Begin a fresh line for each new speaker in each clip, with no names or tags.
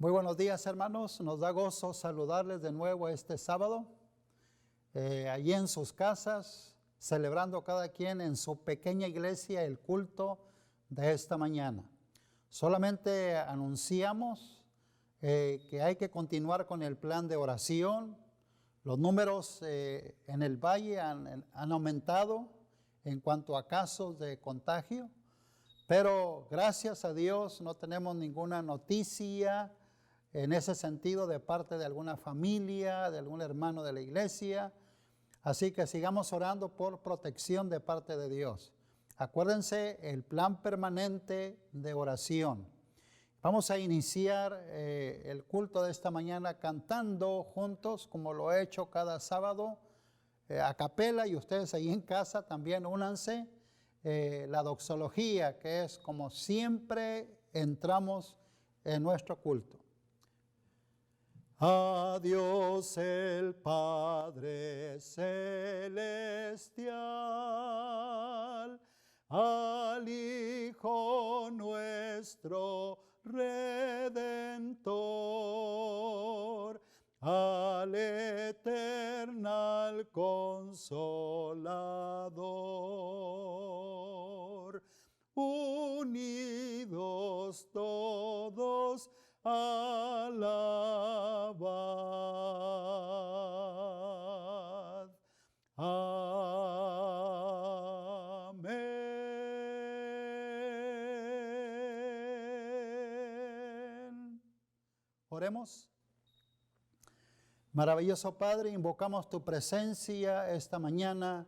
Muy buenos días, hermanos. Nos da gozo saludarles de nuevo este sábado, allí en sus casas, celebrando cada quien en su pequeña iglesia el culto de esta mañana. Solamente anunciamos que hay que continuar con el plan de oración. Los números en el valle han aumentado en cuanto a casos de contagio, pero gracias a Dios no tenemos ninguna noticia en ese sentido de parte de alguna familia, de algún hermano de la iglesia. Así que sigamos orando por protección de parte de Dios. Acuérdense el plan permanente de oración. Vamos a iniciar el culto de esta mañana cantando juntos, como lo he hecho cada sábado, a capela, y ustedes ahí en casa también únanse, la doxología, que es como siempre entramos en nuestro culto. A Dios el Padre celestial, al Hijo nuestro Redentor, al eternal Consolador, unidos todos, alabad. Amén. Oremos. Maravilloso Padre, invocamos tu presencia esta mañana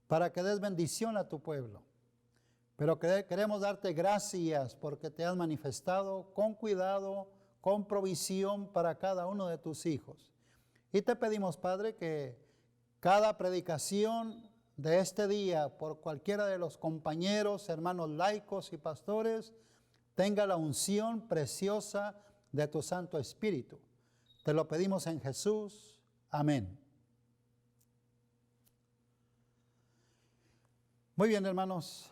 para que des bendición a tu pueblo. Pero queremos darte gracias porque te has manifestado con cuidado, con provisión para cada uno de tus hijos. Y te pedimos, Padre, que cada predicación de este día por cualquiera de los compañeros, hermanos laicos y pastores, tenga la unción preciosa de tu Santo Espíritu. Te lo pedimos en Jesús. Amén. Muy bien, hermanos.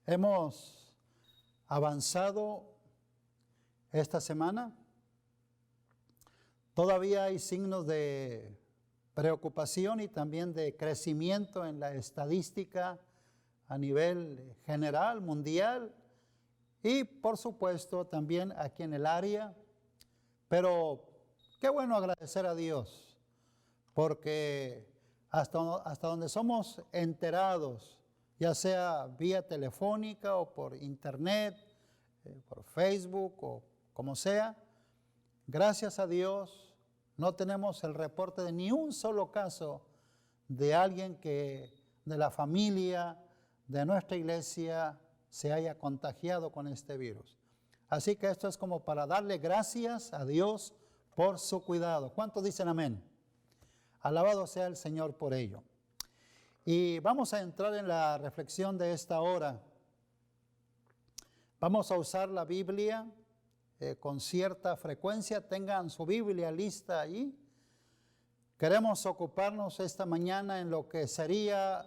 Hemos avanzado esta semana. Todavía hay signos de preocupación y también de crecimiento en la estadística a nivel general, mundial, y por supuesto también aquí en el área. Pero qué bueno agradecer a Dios, porque hasta donde somos enterados, ya sea vía telefónica o por internet, por Facebook o como sea, gracias a Dios no tenemos el reporte de ni un solo caso de alguien que de la familia de nuestra iglesia se haya contagiado con este virus. Así que esto es como para darle gracias a Dios por su cuidado. ¿Cuántos dicen amén? Alabado sea el Señor por ello. Y vamos a entrar en la reflexión de esta hora. Vamos a usar la Biblia con cierta frecuencia. Tengan su Biblia lista allí. Queremos ocuparnos esta mañana en lo que sería,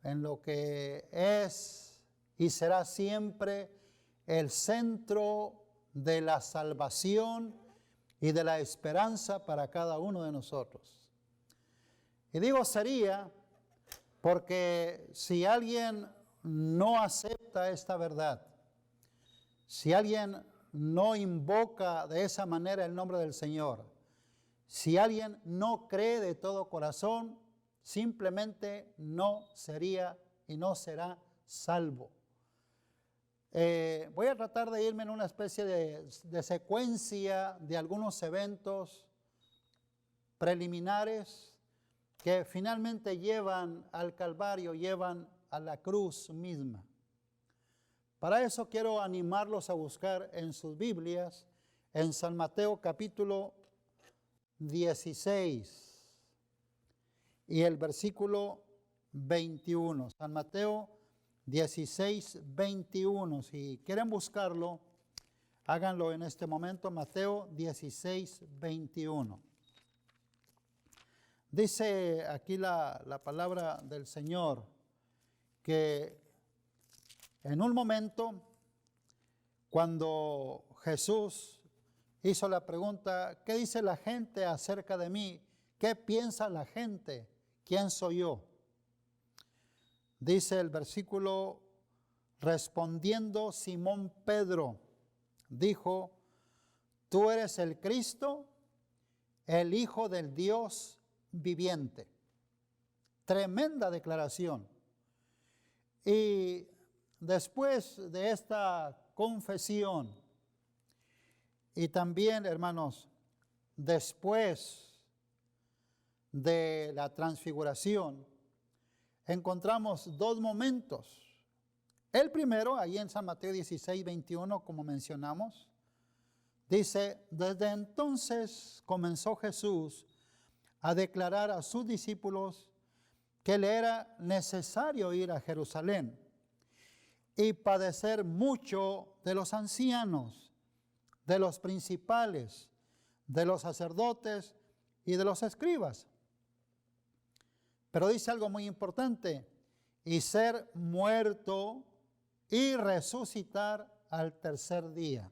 en lo que es y será siempre el centro de la salvación y de la esperanza para cada uno de nosotros. Y digo sería porque si alguien no acepta esta verdad, si alguien no invoca de esa manera el nombre del Señor, si alguien no cree de todo corazón, simplemente no sería y no será salvo. Voy a tratar de irme en una especie de secuencia de algunos eventos preliminares que finalmente llevan al Calvario, llevan a la cruz misma. Para eso quiero animarlos a buscar en sus Biblias, en San Mateo capítulo 16 y el versículo 21. San Mateo 16, 21. Si quieren buscarlo, háganlo en este momento. Mateo 16, 21. Dice aquí la palabra del Señor que en un momento, cuando Jesús hizo la pregunta, ¿qué dice la gente acerca de mí? ¿Qué piensa la gente? ¿Quién soy yo? Dice el versículo, respondiendo Simón Pedro, dijo, tú eres el Cristo, el Hijo del Dios viviente. Tremenda declaración. Y después de esta confesión, y también, hermanos, después de la transfiguración, encontramos dos momentos. El primero, ahí en San Mateo 16, 21, como mencionamos, dice, desde entonces comenzó Jesús a declarar a sus discípulos que le era necesario ir a Jerusalén y padecer mucho de los ancianos, de los principales, de los sacerdotes y de los escribas. Pero dice algo muy importante, y ser muerto y resucitar al tercer día.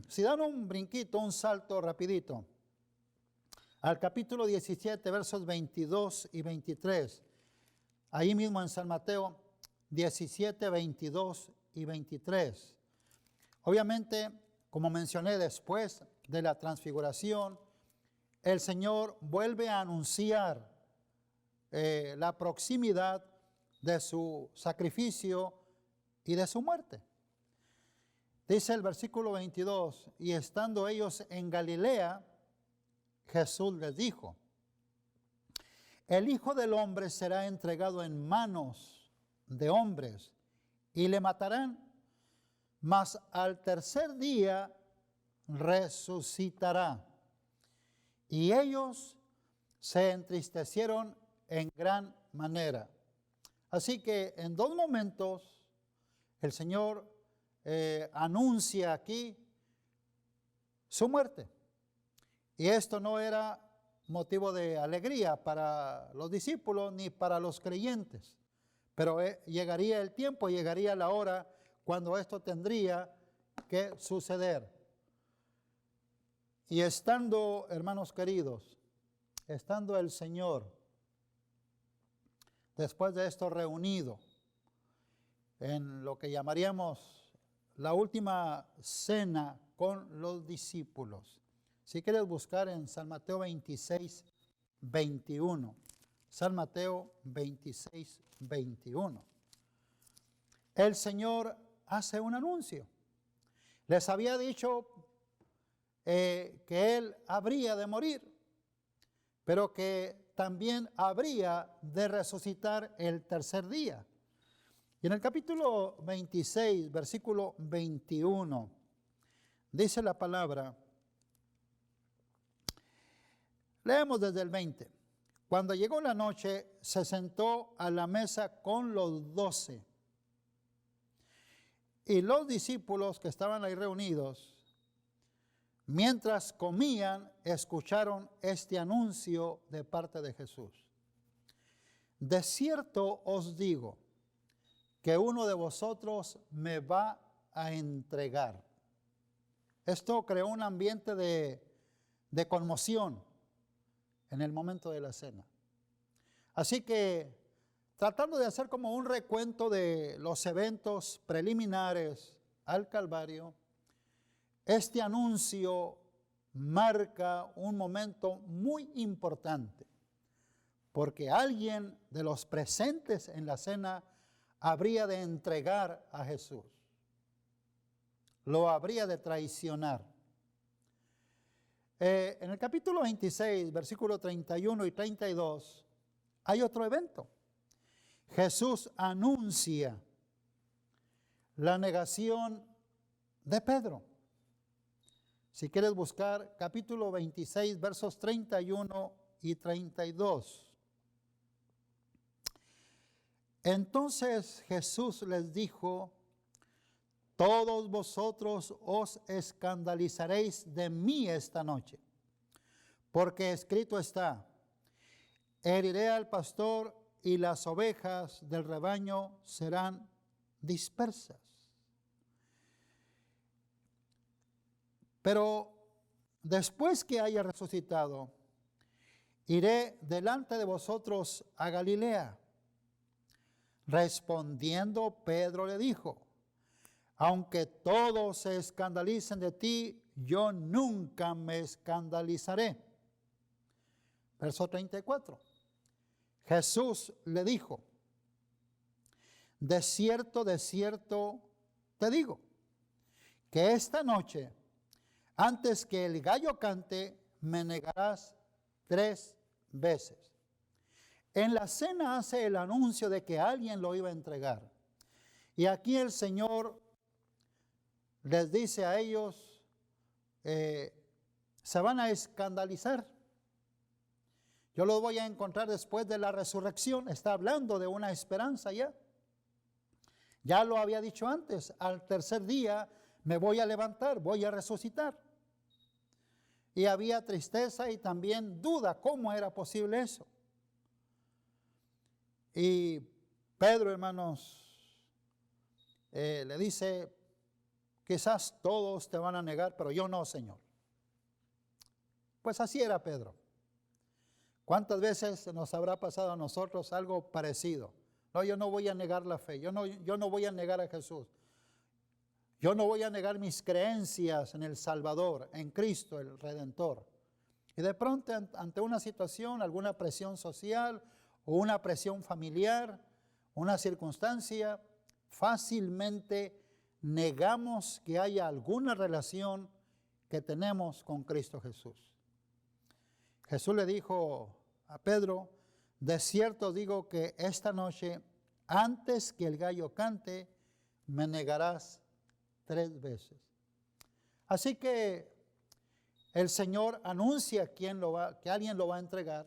Si dan un brinquito, un salto rapidito, al capítulo 17, versos 22 y 23, ahí mismo en San Mateo 17, 22 y 23. Obviamente, como mencioné, después de la transfiguración, el Señor vuelve a anunciar la proximidad de su sacrificio y de su muerte. Dice el versículo 22, y estando ellos en Galilea, Jesús les dijo, el Hijo del Hombre será entregado en manos de hombres y le matarán, mas al tercer día resucitará. Y ellos se entristecieron en gran manera. Así que en dos momentos el Señor anuncia aquí su muerte. Y esto no era motivo de alegría para los discípulos ni para los creyentes. Pero llegaría el tiempo, llegaría la hora cuando esto tendría que suceder. Y estando, hermanos queridos, estando el Señor, después de esto reunido, en lo que llamaríamos la última cena con los discípulos. Si quieres buscar en San Mateo 26, 21. San Mateo 26, 21. El Señor hace un anuncio. Les había dicho que Él habría de morir, pero que también habría de resucitar el tercer día. Y en el capítulo 26, versículo 21, dice la palabra, leemos desde el 20. Cuando llegó la noche, se sentó a la mesa con los 12. Y los discípulos que estaban ahí reunidos, mientras comían, escucharon este anuncio de parte de Jesús. De cierto os digo, que uno de vosotros me va a entregar. Esto creó un ambiente de conmoción en el momento de la cena. Así que, tratando de hacer como un recuento de los eventos preliminares al Calvario, este anuncio marca un momento muy importante, porque alguien de los presentes en la cena habría de entregar a Jesús, lo habría de traicionar. En el capítulo 26, versículos 31 y 32, hay otro evento. Jesús anuncia la negación de Pedro. Si quieres buscar capítulo 26, versos 31 y 32. Entonces Jesús les dijo, todos vosotros os escandalizaréis de mí esta noche, porque escrito está, heriré al pastor y las ovejas del rebaño serán dispersas. Pero después que haya resucitado, iré delante de vosotros a Galilea. Respondiendo, Pedro le dijo, aunque todos se escandalicen de ti, yo nunca me escandalizaré. Verso 34. Jesús le dijo, de cierto te digo, que esta noche, antes que el gallo cante, me negarás 3 veces. En la cena hace el anuncio de que alguien lo iba a entregar. Y aquí el Señor les dice a ellos, se van a escandalizar. Yo los voy a encontrar después de la resurrección. Está hablando de una esperanza ya. Ya lo había dicho antes, al tercer día me voy a levantar, voy a resucitar. Y había tristeza y también duda, ¿cómo era posible eso? Y Pedro, hermanos, le dice, quizás todos te van a negar, pero yo no, Señor. Pues así era Pedro. ¿Cuántas veces nos habrá pasado a nosotros algo parecido? No, yo no voy a negar la fe, yo no voy a negar a Jesús. Yo no voy a negar mis creencias en el Salvador, en Cristo, el Redentor. Y de pronto, ante una situación, alguna presión social o una presión familiar, una circunstancia, fácilmente negamos que haya alguna relación que tenemos con Cristo Jesús. Jesús le dijo a Pedro, de cierto digo que esta noche, antes que el gallo cante, me negarás 3 veces. Así que el Señor anuncia que alguien lo va a entregar.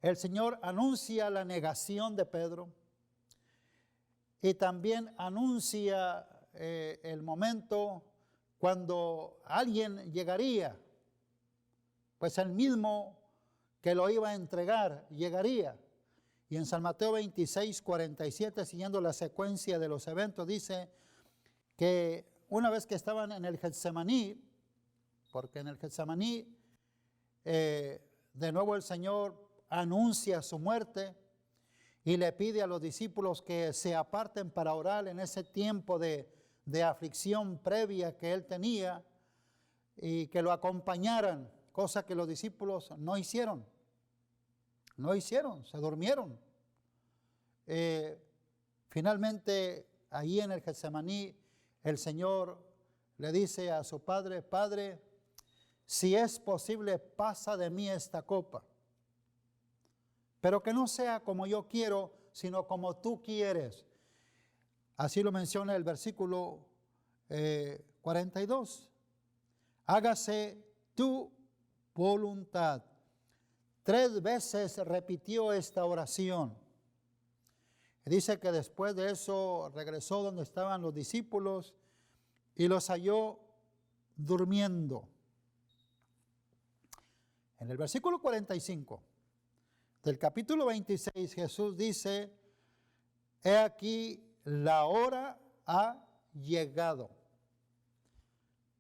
El Señor anuncia la negación de Pedro. Y también anuncia el momento cuando alguien llegaría. Pues el mismo que lo iba a entregar llegaría. Y en San Mateo 26, 47, siguiendo la secuencia de los eventos, dice que una vez que estaban en el Getsemaní, porque en el Getsemaní de nuevo el Señor anuncia su muerte y le pide a los discípulos que se aparten para orar en ese tiempo de aflicción previa que él tenía y que lo acompañaran, cosa que los discípulos no hicieron. No hicieron, se durmieron. Finalmente, allí en el Getsemaní, el Señor le dice a su padre, Padre, si es posible, pasa de mí esta copa, pero que no sea como yo quiero, sino como tú quieres. Así lo menciona el versículo 42. Hágase tu voluntad. 3 veces repitió esta oración. Dice que después de eso regresó donde estaban los discípulos y los halló durmiendo. En el versículo 45 del capítulo 26 Jesús dice, he aquí la hora ha llegado.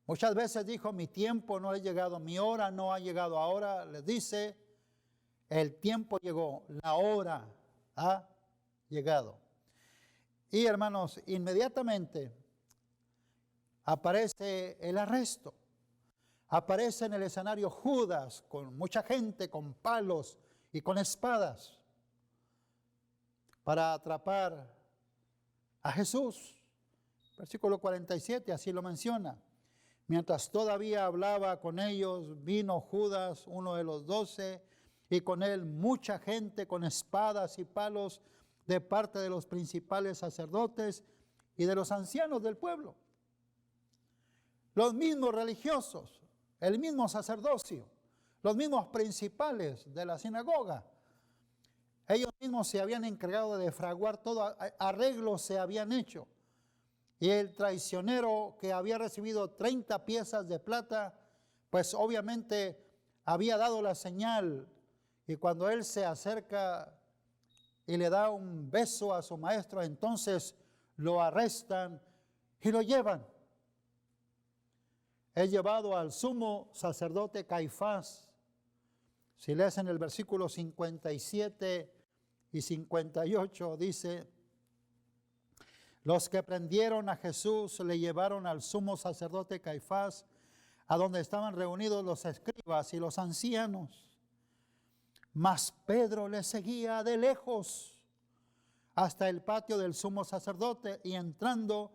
Muchas veces dijo, mi tiempo no ha llegado, mi hora no ha llegado. Ahora les dice, el tiempo llegó, la hora ha llegado. Y hermanos, inmediatamente aparece el arresto. Aparece en el escenario Judas con mucha gente, con palos y con espadas para atrapar a Jesús. Versículo 47, así lo menciona. Mientras todavía hablaba con ellos, vino Judas, uno de los 12, y con él mucha gente con espadas y palos de parte de los principales sacerdotes y de los ancianos del pueblo. Los mismos religiosos, el mismo sacerdocio, los mismos principales de la sinagoga. Ellos mismos se habían encargado de fraguar todo, arreglos se habían hecho. Y el traicionero que había recibido 30 piezas de plata, pues obviamente había dado la señal. Y cuando él se acerca y le da un beso a su maestro, entonces lo arrestan y lo llevan. es llevado al sumo sacerdote Caifás. Si lees en el versículo 57 y 58, dice: los que prendieron a Jesús le llevaron al sumo sacerdote Caifás, a donde estaban reunidos los escribas y los ancianos. Mas Pedro le seguía de lejos hasta el patio del sumo sacerdote, y entrando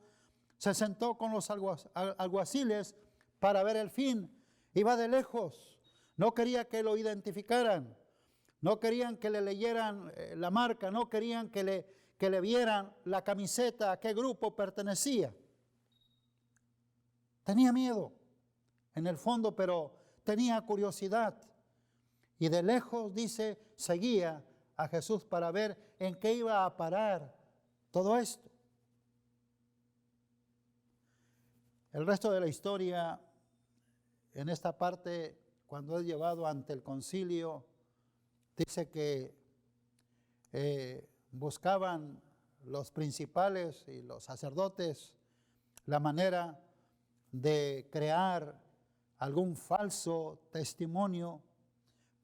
se sentó con los alguaciles para ver el fin. Iba de lejos, no quería que lo identificaran, no querían que le leyeran la marca, no querían que le vieran la camiseta, a qué grupo pertenecía. Tenía miedo en el fondo, pero tenía curiosidad. Y de lejos, dice, seguía a Jesús para ver en qué iba a parar todo esto. El resto de la historia, en esta parte, cuando es llevado ante el concilio, dice que buscaban los principales y los sacerdotes la manera de crear algún falso testimonio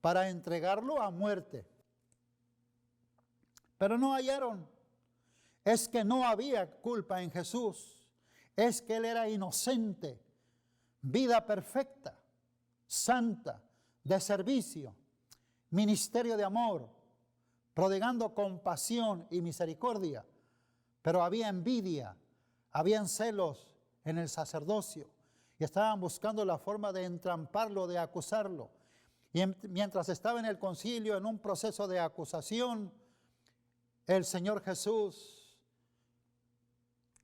para entregarlo a muerte. Pero no hallaron. Es que no había culpa en Jesús. Es que Él era inocente, vida perfecta, santa, de servicio, ministerio de amor, prodigando compasión y misericordia. Pero había envidia, habían celos en el sacerdocio y estaban buscando la forma de entramparlo, de acusarlo. Y mientras estaba en el concilio, en un proceso de acusación, el Señor Jesús,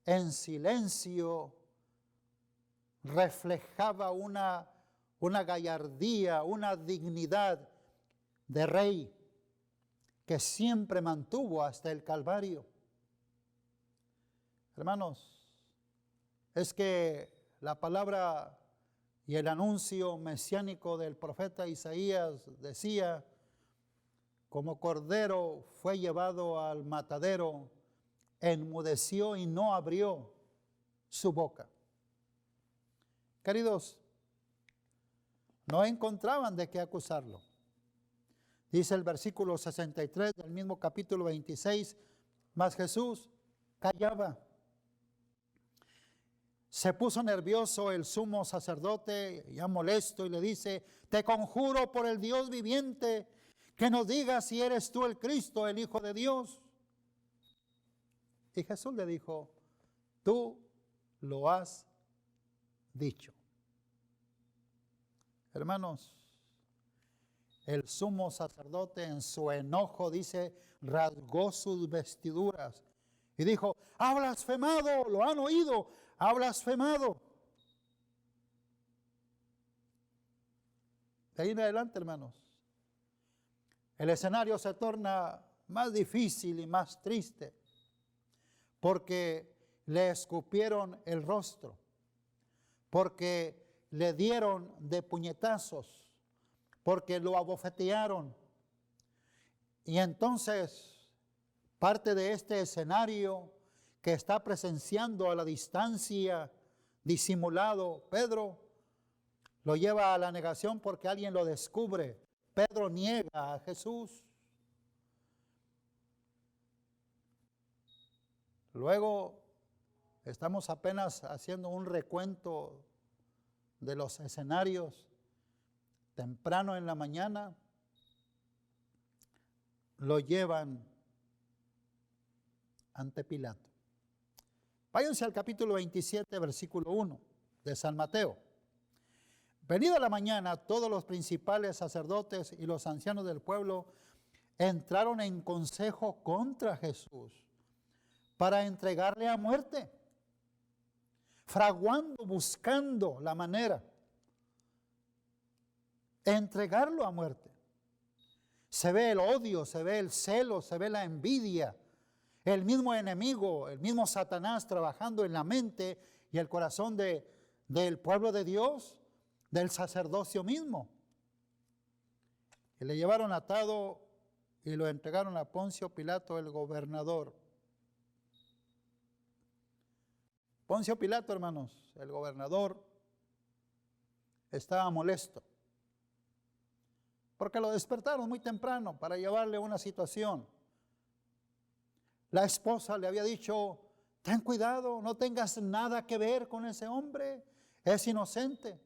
en silencio, reflejaba una gallardía, una dignidad de rey que siempre mantuvo hasta el Calvario. Hermanos, es que la palabra y el anuncio mesiánico del profeta Isaías decía: como cordero fue llevado al matadero, enmudeció y no abrió su boca. Queridos, no encontraban de qué acusarlo. Dice el versículo 63 del mismo capítulo 26, mas Jesús callaba. Se puso nervioso el sumo sacerdote, ya molesto, y le dice: te conjuro por el Dios viviente, que nos digas si eres tú el Cristo, el Hijo de Dios. Y Jesús le dijo: tú lo has dicho. Hermanos, el sumo sacerdote en su enojo, dice, rasgó sus vestiduras y dijo: ha blasfemado, lo han oído, ha blasfemado. De ahí en adelante, hermanos, el escenario se torna más difícil y más triste, porque le escupieron el rostro, porque le dieron de puñetazos, porque lo abofetearon. Y entonces, parte de este escenario que está presenciando a la distancia, disimulado, Pedro, lo lleva a la negación porque alguien lo descubre. Pedro niega a Jesús. Luego, estamos apenas haciendo un recuento de los escenarios. Temprano en la mañana, lo llevan ante Pilato. Váyanse al capítulo 27, versículo 1 de San Mateo. Venida la mañana, todos los principales sacerdotes y los ancianos del pueblo entraron en consejo contra Jesús para entregarle a muerte, fraguando, buscando la manera de entregarlo a muerte. Se ve el odio, se ve el celo, se ve la envidia, el mismo enemigo, el mismo Satanás trabajando en la mente y el corazón del pueblo de Dios, del sacerdocio mismo. Y le llevaron atado y lo entregaron a Poncio Pilato, el gobernador. Poncio Pilato, hermanos, el gobernador, estaba molesto, porque lo despertaron muy temprano para llevarle una situación. La esposa le había dicho: ten cuidado, no tengas nada que ver con ese hombre, es inocente.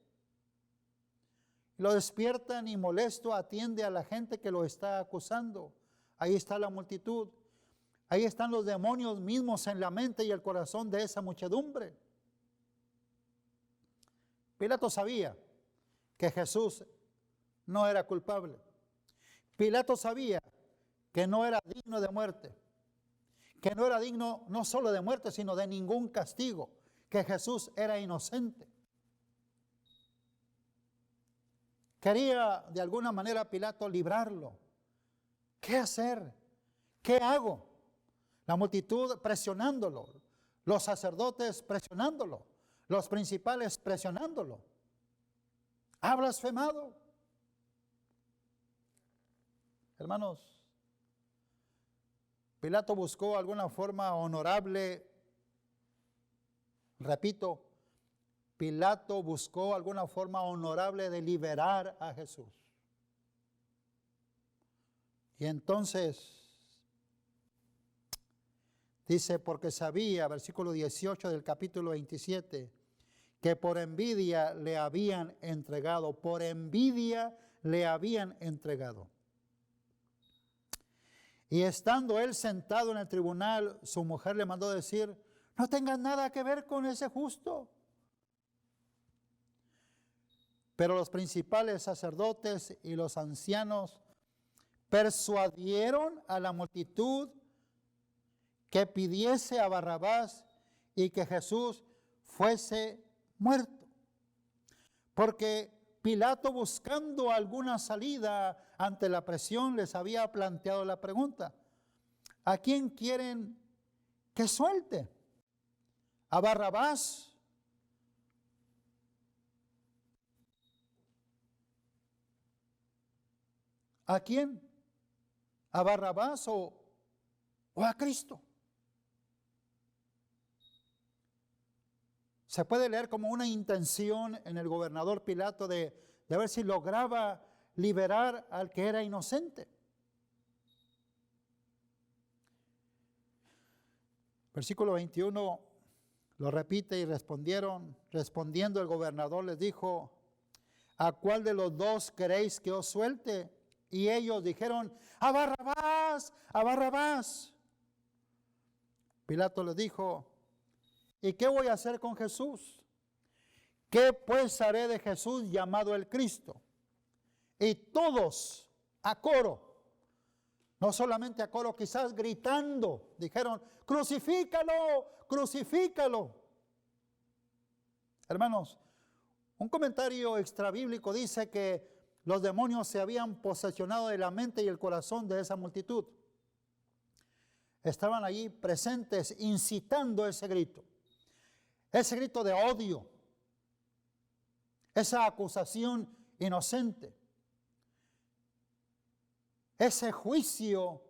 Lo despiertan y molesto atiende a la gente que lo está acusando. Ahí está la multitud. Ahí están los demonios mismos en la mente y el corazón de esa muchedumbre. Pilato sabía que Jesús no era culpable. Pilato sabía que no era digno de muerte, que no era digno no solo de muerte, sino de ningún castigo, que Jesús era inocente. Quería de alguna manera Pilato librarlo. ¿Qué hacer? ¿Qué hago? La multitud presionándolo, los sacerdotes presionándolo, los principales presionándolo. ¿Ha blasfemado? Hermanos, Pilato buscó alguna forma honorable, repito, Pilato buscó alguna forma honorable de liberar a Jesús. Y entonces dice, porque sabía, versículo 18 del capítulo 27, que por envidia le habían entregado, por envidia le habían entregado. Y estando él sentado en el tribunal, su mujer le mandó decir: no tengas nada que ver con ese justo. Pero los principales sacerdotes y los ancianos persuadieron a la multitud que pidiese a Barrabás y que Jesús fuese muerto. Porque Pilato, buscando alguna salida ante la presión, les había planteado la pregunta: ¿a quién quieren que suelte? ¿A Barrabás? ¿A quién? ¿A Barrabás o a Cristo? Se puede leer como una intención en el gobernador Pilato de ver si lograba liberar al que era inocente. Versículo 21 lo repite: y respondiendo el gobernador les dijo: ¿a cuál de los dos queréis que os suelte? Y ellos dijeron: a Barrabás, a Barrabás. Pilato les dijo: ¿y qué voy a hacer con Jesús? ¿Qué pues haré de Jesús llamado el Cristo? Y todos a coro, no solamente a coro, quizás gritando, dijeron: crucifícalo, crucifícalo. Hermanos, un comentario extrabíblico dice que los demonios se habían posesionado de la mente y el corazón de esa multitud. Estaban allí presentes incitando ese grito de odio, esa acusación inocente, ese juicio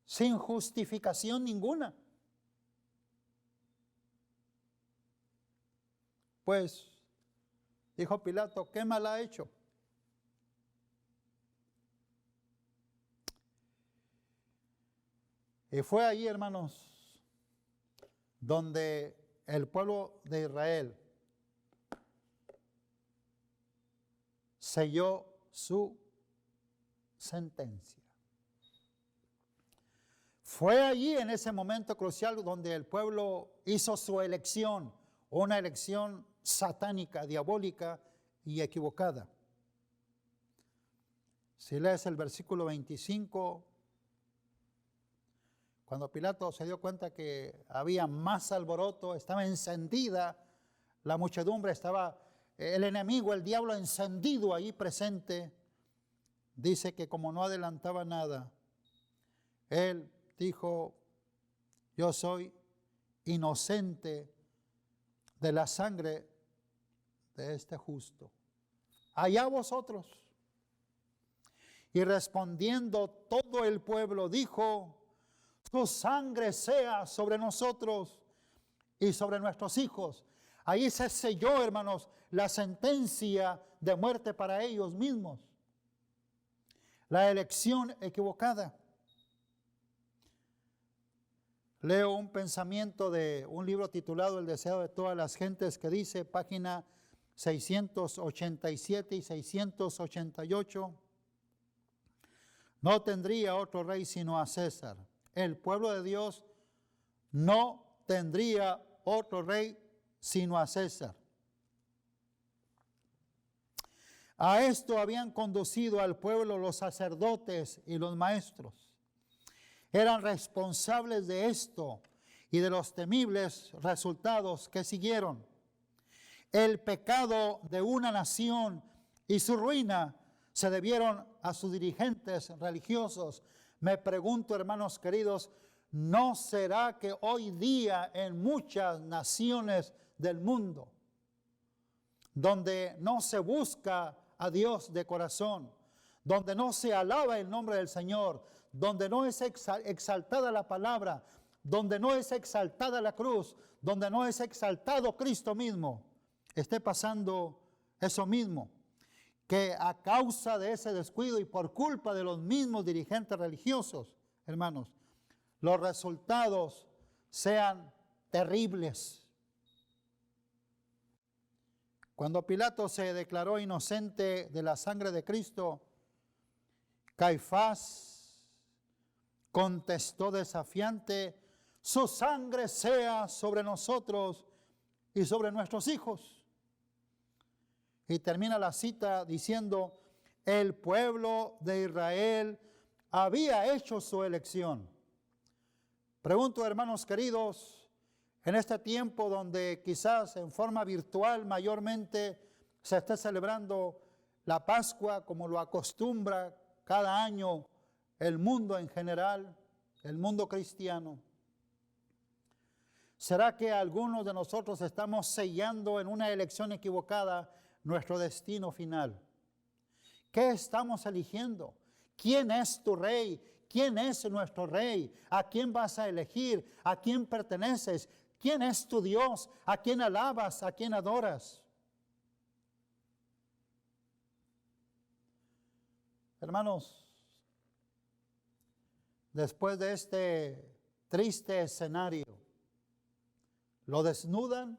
sin justificación ninguna. Pues, dijo Pilato, ¿qué mal ha hecho? Y fue allí, hermanos, donde el pueblo de Israel selló su sentencia. Fue allí en ese momento crucial donde el pueblo hizo su elección, una elección satánica, diabólica y equivocada. Si lees el versículo 25, cuando Pilato se dio cuenta que había más alboroto, estaba encendida la muchedumbre, estaba el enemigo, el diablo encendido ahí presente, dice que como no adelantaba nada, él dijo: yo soy inocente de la sangre de este justo. Allá vosotros. Y respondiendo todo el pueblo dijo: su sangre sea sobre nosotros y sobre nuestros hijos. Ahí se selló, hermanos, la sentencia de muerte para ellos mismos. La elección equivocada. Leo un pensamiento de un libro titulado El deseo de todas las gentes, que dice, página 687 y 688, no tendría otro rey sino a César. El pueblo de Dios no tendría otro rey sino a César. A esto habían conducido al pueblo los sacerdotes y los maestros. Eran responsables de esto y de los temibles resultados que siguieron. El pecado de una nación y su ruina se debieron a sus dirigentes religiosos. Me pregunto, hermanos queridos, ¿no será que hoy día en muchas naciones del mundo, donde no se busca a Dios de corazón, donde no se alaba el nombre del Señor, donde no es exaltada la palabra, donde no es exaltada la cruz, donde no es exaltado Cristo mismo, esté pasando eso mismo? Que a causa de ese descuido y por culpa de los mismos dirigentes religiosos, hermanos, los resultados sean terribles. Cuando Pilato se declaró inocente de la sangre de Cristo, Caifás contestó desafiante, su sangre sea sobre nosotros y sobre nuestros hijos. Y termina la cita diciendo, el pueblo de Israel había hecho su elección. Pregunto, hermanos queridos, en este tiempo donde quizás en forma virtual mayormente se esté celebrando la Pascua como lo acostumbra cada año el mundo en general, el mundo cristiano, ¿será que algunos de nosotros estamos sellando en una elección equivocada nuestro destino final? ¿Qué estamos eligiendo? ¿Quién es tu rey? ¿Quién es nuestro rey? ¿A quién vas a elegir? ¿A quién perteneces? ¿Quién es tu Dios? ¿A quién alabas? ¿A quién adoras? Hermanos, después de este triste escenario, lo desnudan,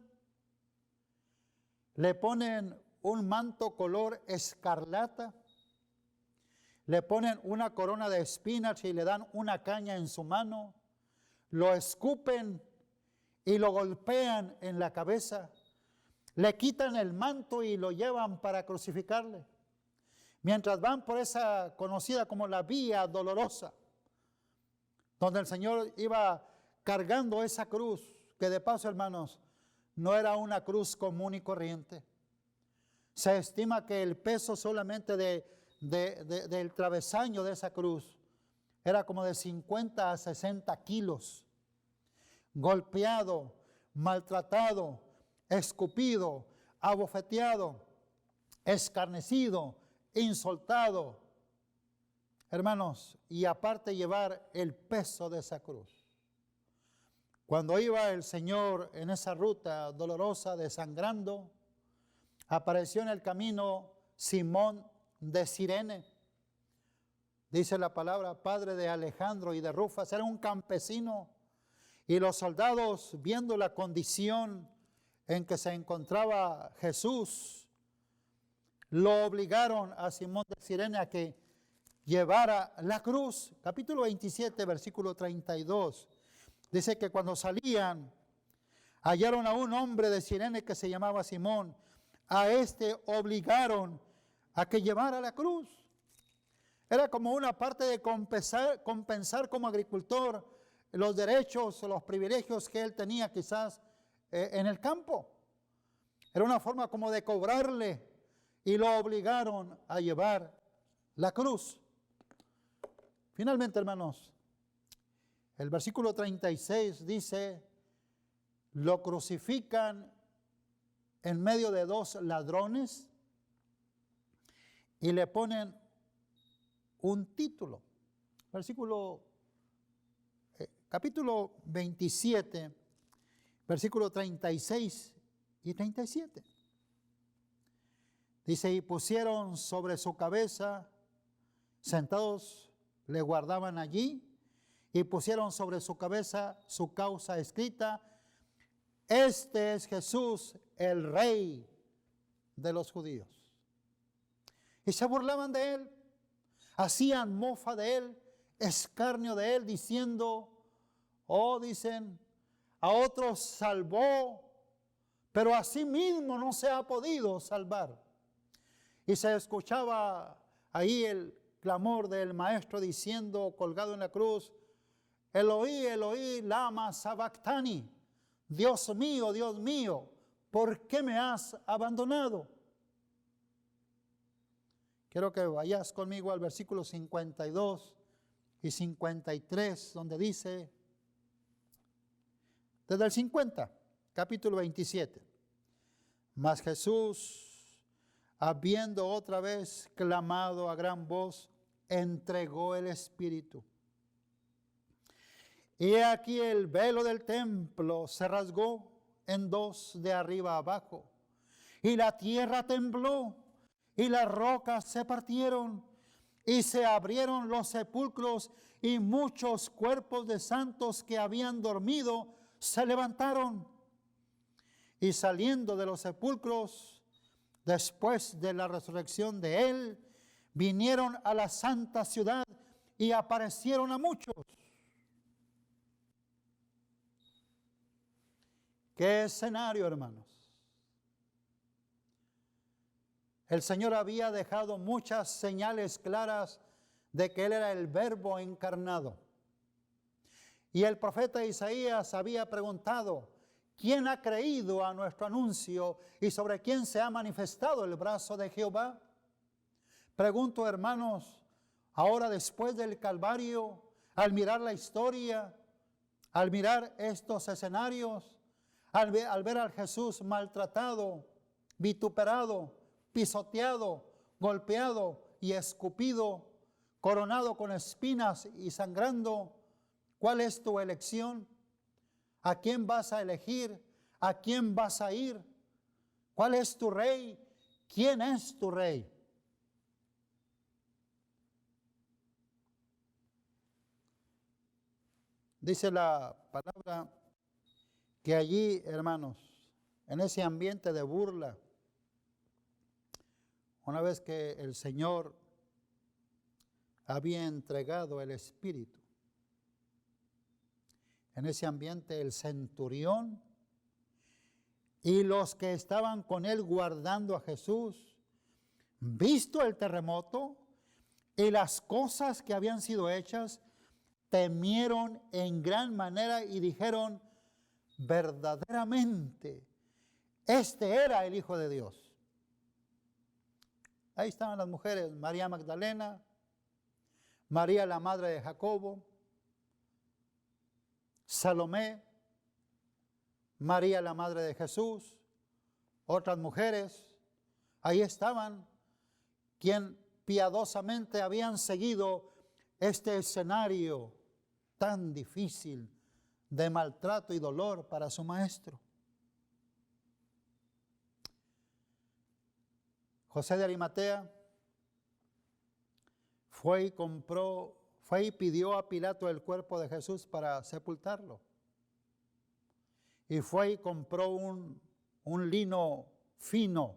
le ponen un manto color escarlata, le ponen una corona de espinas y le dan una caña en su mano, lo escupen y lo golpean en la cabeza, le quitan el manto y lo llevan para crucificarle. Mientras van por esa conocida como la vía dolorosa, donde el Señor iba cargando esa cruz, que de paso, hermanos, no era una cruz común y corriente. Se estima que el peso solamente del travesaño de esa cruz era como de 50 a 60 kilos. Golpeado, maltratado, escupido, abofeteado, escarnecido, insultado. Hermanos, y aparte llevar el peso de esa cruz. Cuando iba el Señor en esa ruta dolorosa, desangrando, apareció en el camino Simón de Cirene. Dice la palabra, padre de Alejandro y de Rufas, era un campesino. Y los soldados, viendo la condición en que se encontraba Jesús, lo obligaron a Simón de Cirene a que llevara la cruz. Capítulo 27, versículo 32. Dice que cuando salían, hallaron a un hombre de Cirene que se llamaba Simón. A este obligaron a que llevara la cruz. Era como una parte de compensar como agricultor los derechos o los privilegios que él tenía quizás en el campo. Era una forma como de cobrarle y lo obligaron a llevar la cruz. Finalmente, hermanos, el versículo 36 dice, lo crucifican en medio de dos ladrones y le ponen un título. Capítulo 27, versículo 36 y 37. Dice, y pusieron sobre su cabeza, sentados le guardaban allí, y pusieron sobre su cabeza su causa escrita: este es Jesús, el Rey de los judíos. Y se burlaban de él, hacían mofa de él, escarnio de él, diciendo, dicen, a otros salvó, pero a sí mismo no se ha podido salvar. Y se escuchaba ahí el clamor del maestro diciendo, colgado en la cruz, Eloí, Eloí, lama sabactani, Dios mío, ¿por qué me has abandonado? Quiero que vayas conmigo al versículo 52 y 53, donde dice, desde el 50, capítulo 27, mas Jesús, habiendo otra vez clamado a gran voz, entregó el Espíritu. Y aquí el velo del templo se rasgó en dos de arriba a abajo, y la tierra tembló, y las rocas se partieron, y se abrieron los sepulcros, y muchos cuerpos de santos que habían dormido se levantaron. Y saliendo de los sepulcros, después de la resurrección de él, vinieron a la santa ciudad y aparecieron a muchos. ¿Qué escenario, hermanos? El Señor había dejado muchas señales claras de que Él era el Verbo encarnado. Y el profeta Isaías había preguntado, ¿quién ha creído a nuestro anuncio y sobre quién se ha manifestado el brazo de Jehová? Pregunto, hermanos, ahora después del Calvario, al mirar la historia, al mirar estos escenarios, al ver al Jesús maltratado, vituperado, pisoteado, golpeado y escupido, coronado con espinas y sangrando, ¿cuál es tu elección? ¿A quién vas a elegir? ¿A quién vas a ir? ¿Cuál es tu rey? ¿Quién es tu rey? Dice la palabra que allí, hermanos, en ese ambiente de burla, una vez que el Señor había entregado el Espíritu, en ese ambiente el centurión y los que estaban con él guardando a Jesús, visto el terremoto y las cosas que habían sido hechas, temieron en gran manera y dijeron, verdaderamente, este era el Hijo de Dios. Ahí estaban las mujeres, María Magdalena, María la madre de Jacobo, Salomé, María la madre de Jesús, otras mujeres, ahí estaban, quien piadosamente habían seguido este escenario tan difícil de maltrato y dolor para su maestro. José de Arimatea fue y pidió a Pilato el cuerpo de Jesús para sepultarlo. Y fue y compró un lino fino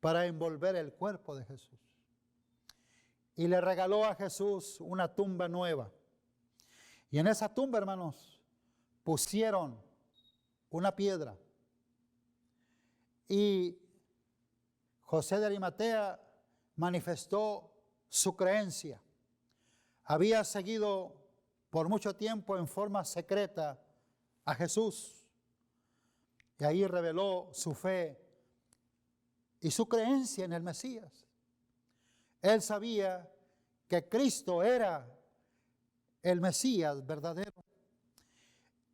para envolver el cuerpo de Jesús. Y le regaló a Jesús una tumba nueva. Y en esa tumba, hermanos, pusieron una piedra. Y José de Arimatea manifestó su creencia. Había seguido por mucho tiempo en forma secreta a Jesús. Y ahí reveló su fe y su creencia en el Mesías. Él sabía que Cristo era el Mesías verdadero.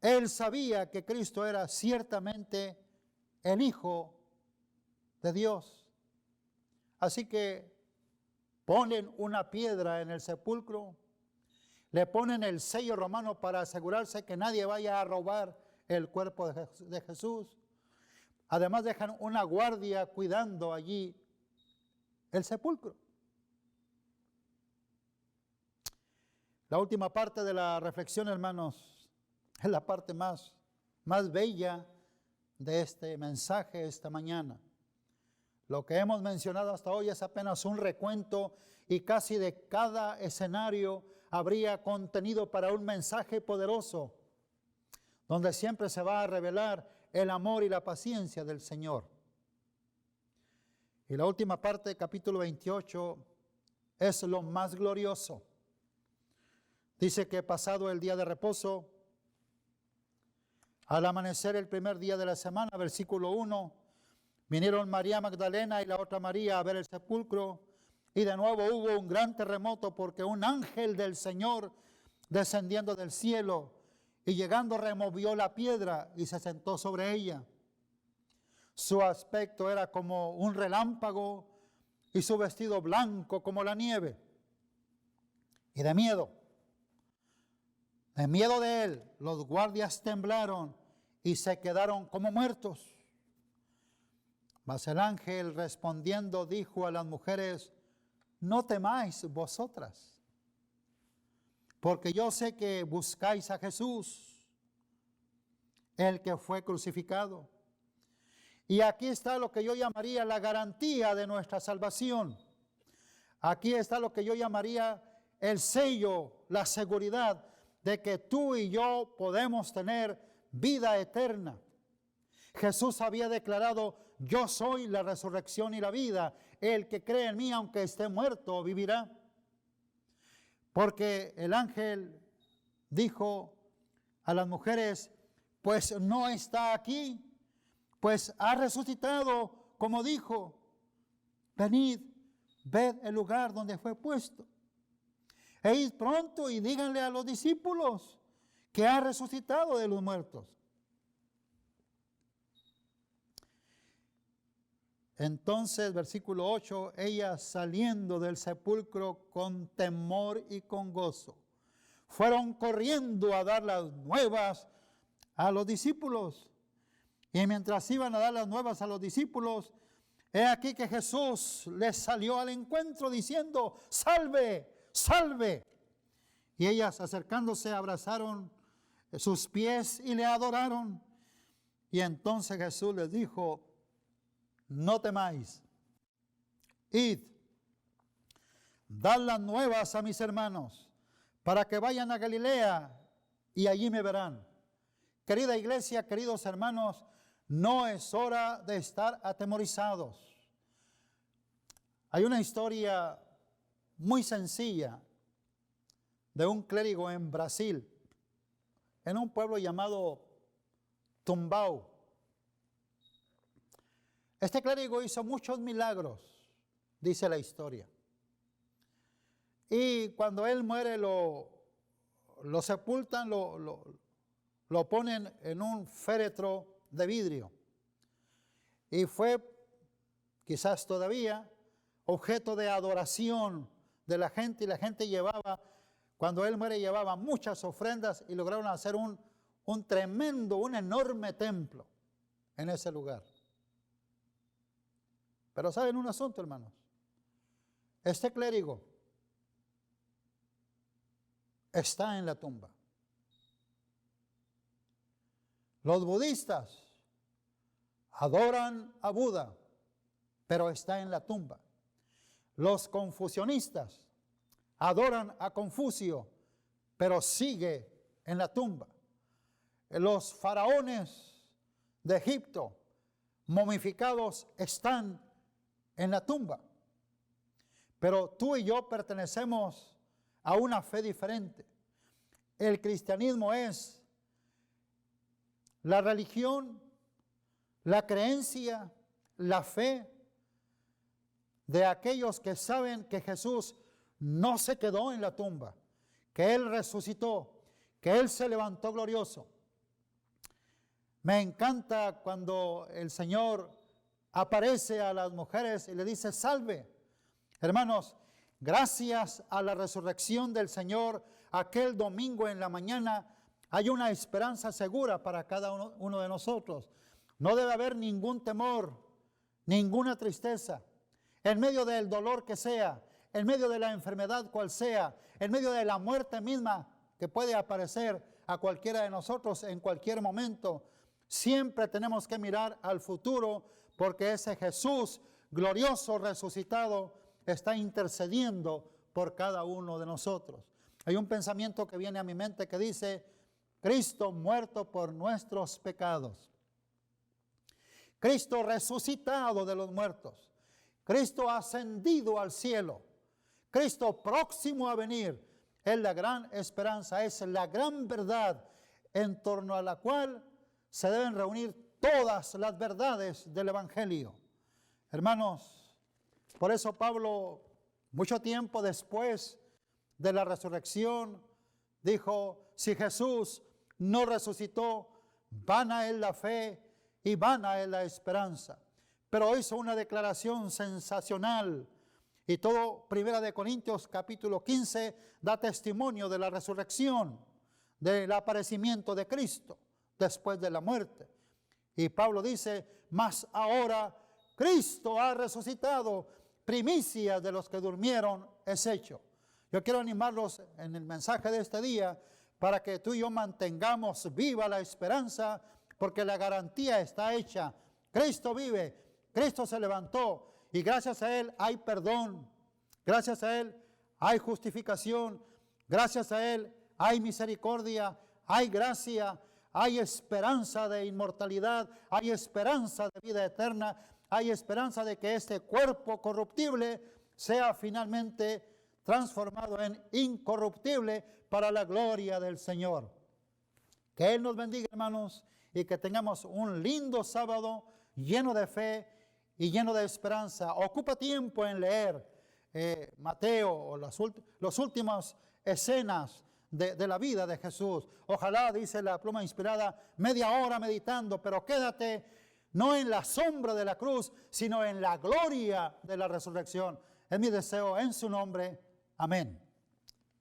Él sabía que Cristo era ciertamente el Hijo de Dios. Así que ponen una piedra en el sepulcro, le ponen el sello romano para asegurarse que nadie vaya a robar el cuerpo de Jesús. Además dejan una guardia cuidando allí el sepulcro. La última parte de la reflexión, hermanos, es la parte más bella de este mensaje esta mañana. Lo que hemos mencionado hasta hoy es apenas un recuento y casi de cada escenario habría contenido para un mensaje poderoso, donde siempre se va a revelar el amor y la paciencia del Señor. Y la última parte, capítulo 28, es lo más glorioso. Dice que pasado el día de reposo, al amanecer el primer día de la semana, versículo 1, vinieron María Magdalena y la otra María a ver el sepulcro, y de nuevo hubo un gran terremoto porque un ángel del Señor descendiendo del cielo y llegando removió la piedra y se sentó sobre ella. Su aspecto era como un relámpago y su vestido blanco como la nieve. Y de miedo de él, los guardias temblaron y se quedaron como muertos. Mas el ángel respondiendo dijo a las mujeres: no temáis vosotras, porque yo sé que buscáis a Jesús, el que fue crucificado. Y aquí está lo que yo llamaría la garantía de nuestra salvación. Aquí está lo que yo llamaría el sello, la seguridad de que tú y yo podemos tener vida eterna. Jesús había declarado: yo soy la resurrección y la vida. El que cree en mí, aunque esté muerto, vivirá. Porque el ángel dijo a las mujeres: pues no está aquí, pues ha resucitado, como dijo. Venid, ved el lugar donde fue puesto. E id pronto y díganle a los discípulos que ha resucitado de los muertos. Entonces, versículo 8, ellas saliendo del sepulcro con temor y con gozo, fueron corriendo a dar las nuevas a los discípulos. Y mientras iban a dar las nuevas a los discípulos, he aquí que Jesús les salió al encuentro diciendo: salve, salve. Y ellas acercándose abrazaron sus pies y le adoraron. Y entonces Jesús les dijo: no temáis, id, dad las nuevas a mis hermanos, para que vayan a Galilea y allí me verán. Querida iglesia, queridos hermanos, no es hora de estar atemorizados. Hay una historia muy sencilla de un clérigo en Brasil, en un pueblo llamado Tumbao. Este clérigo hizo muchos milagros, dice la historia. Y cuando él muere lo sepultan, lo ponen en un féretro de vidrio. Y fue, quizás todavía, objeto de adoración de la gente. Y la gente llevaba, cuando él muere, llevaba muchas ofrendas y lograron hacer un enorme templo en ese lugar. Pero ¿saben un asunto, hermanos? Este clérigo está en la tumba. Los budistas adoran a Buda, pero está en la tumba. Los confucianistas adoran a Confucio, pero sigue en la tumba. Los faraones de Egipto, momificados, están en la tumba. Pero tú y yo pertenecemos a una fe diferente. El cristianismo es la religión, la creencia, la fe de aquellos que saben que Jesús no se quedó en la tumba, que Él resucitó, que Él se levantó glorioso. Me encanta cuando el Señor aparece a las mujeres y le dice: salve. Hermanos, gracias a la resurrección del Señor, aquel domingo en la mañana, hay una esperanza segura para cada uno de nosotros. No debe haber ningún temor, ninguna tristeza. en medio del dolor que sea, en medio de la enfermedad cual sea, en medio de la muerte misma que puede aparecer a cualquiera de nosotros en cualquier momento, siempre tenemos que mirar al futuro, porque ese Jesús glorioso resucitado está intercediendo por cada uno de nosotros. Hay un pensamiento que viene a mi mente que dice: Cristo muerto por nuestros pecados, Cristo resucitado de los muertos, Cristo ascendido al cielo, Cristo próximo a venir, es la gran esperanza, es la gran verdad en torno a la cual se deben reunir todas las verdades del Evangelio. Hermanos, por eso Pablo, mucho tiempo después de la resurrección, dijo: si Jesús no resucitó, vana es la fe y vana es la esperanza. Pero hizo una declaración sensacional, y todo 1 Corintios capítulo 15 da testimonio de la resurrección, del aparecimiento de Cristo después de la muerte. Y Pablo dice: mas ahora Cristo ha resucitado, primicia de los que durmieron es hecho. Yo quiero animarlos en el mensaje de este día para que tú y yo mantengamos viva la esperanza, porque la garantía está hecha. Cristo vive, Cristo se levantó, y gracias a Él hay perdón, gracias a Él hay justificación, gracias a Él hay misericordia, hay gracia, hay esperanza de inmortalidad, hay esperanza de vida eterna, hay esperanza de que este cuerpo corruptible sea finalmente transformado en incorruptible para la gloria del Señor. Que Él nos bendiga, hermanos, y que tengamos un lindo sábado lleno de fe y lleno de esperanza. Ocupa tiempo en leer Mateo o las últimas escenas de la vida de Jesús. Ojalá, dice la pluma inspirada, media hora meditando, pero quédate no en la sombra de la cruz, sino en la gloria de la resurrección. Es mi deseo en su nombre. Amén.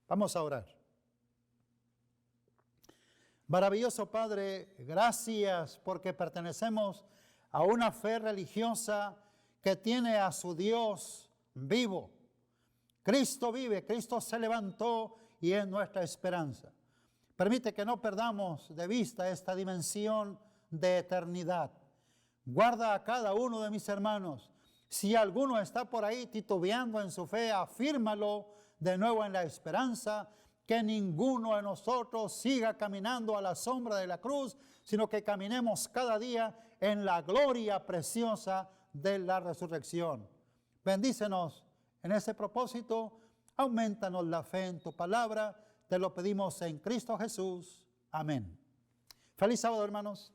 Vamos a orar. Maravilloso Padre, gracias porque pertenecemos a una fe religiosa que tiene a su Dios vivo. Cristo vive, Cristo se levantó y es nuestra esperanza. Permite que no perdamos de vista esta dimensión de eternidad. Guarda a cada uno de mis hermanos. Si alguno está por ahí titubeando en su fe, afírmalo de nuevo en la esperanza, que ninguno de nosotros siga caminando a la sombra de la cruz, sino que caminemos cada día en la gloria preciosa de la resurrección. Bendícenos en ese propósito, aumentanos la fe en tu palabra, te lo pedimos en Cristo Jesús. Amén. Feliz sábado, hermanos.